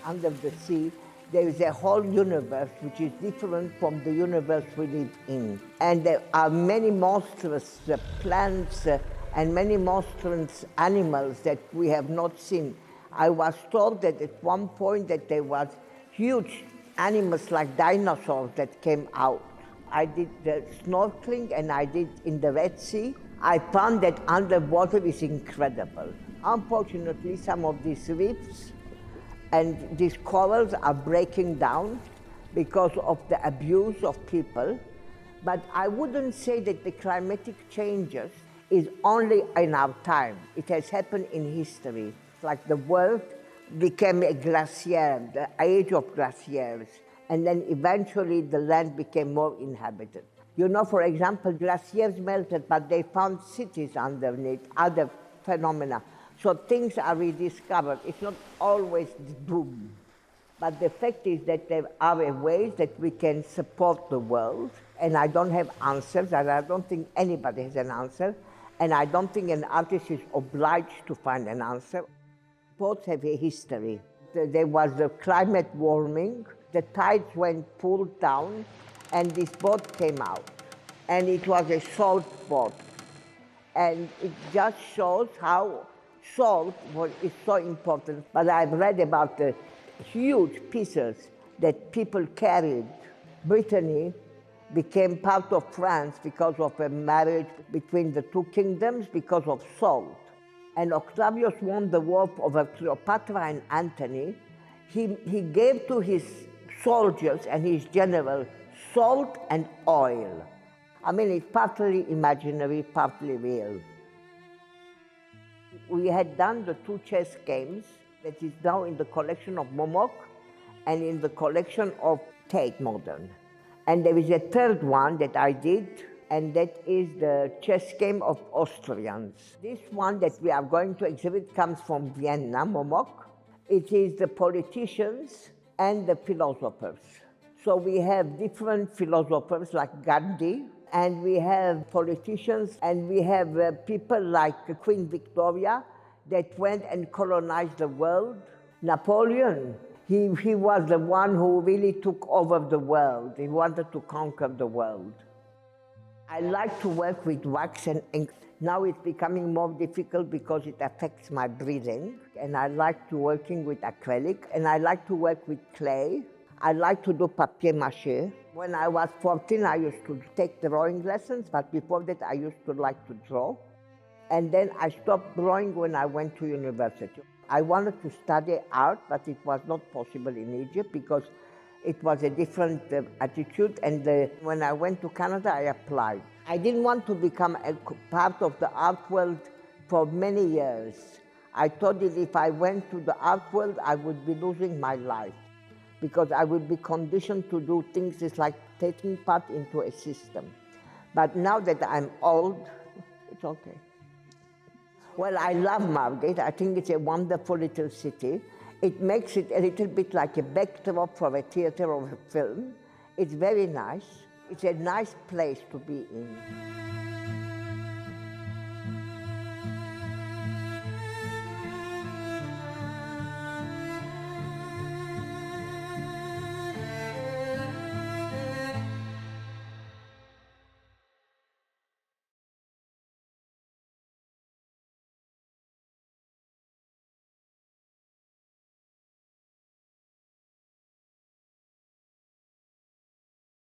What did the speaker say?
Under the sea, there is a whole universe which is different from the universe we live in. And there are many monstrous plants and many monstrous animals that we have not seen. I was told that at one point that there was huge animals like dinosaurs that came out. I did the snorkeling and I did in the Red Sea. I found that underwater is incredible. Unfortunately, some of these reefs and these corals are breaking down because of the abuse of people. But I wouldn't say that the climatic changes is only in our time. It has happened in history. It's like the world became a glacier, the age of glaciers, and then eventually the land became more inhabited. You know, for example, glaciers melted, but they found cities underneath, other phenomena. So things are rediscovered. It's not always boom. But the fact is that there are ways that we can support the world, and I don't have answers, and I don't think anybody has an answer, and I don't think an artist is obliged to find an answer. Boats have a history. There was the climate warming, the tides went pulled down, and this boat came out. And it was a salt boat. And it just shows how salt is so important. But I've read about the huge pieces that people carried. Brittany became part of France because of a marriage between the two kingdoms because of salt. And Octavius won the war over Cleopatra and Antony. He gave to his soldiers and his generals salt and oil. I mean, it's partly imaginary, partly real. We had done the two chess games that is now in the collection of Momok and in the collection of Tate Modern. And there is a third one that I did, and that is the chess game of Austrians. This one that we are going to exhibit comes from Vienna, Momok. It is the politicians and the philosophers. So we have different philosophers like Gandhi, and we have politicians, and we have people like Queen Victoria that went and colonized the world. Napoleon, he was the one who really took over the world. He wanted to conquer the world. I like to work with wax and ink. Now it's becoming more difficult because it affects my breathing. And I like to working with acrylic, and I like to work with clay. I like to do paper-mâché. When I was 14, I used to take drawing lessons, but before that, I used to like to draw. And then I stopped drawing when I went to university. I wanted to study art, but it was not possible in Egypt because it was a different attitude. And when I went to Canada, I applied. I didn't want to become a part of the art world for many years. I thought that if I went to the art world, I would be losing my life, because I would be conditioned to do things. It's like taking part into a system. But now that I'm old, it's okay. Well, I love Margate. I think it's a wonderful little city. It makes it a little bit like a backdrop for a theater or a film. It's very nice. It's a nice place to be in.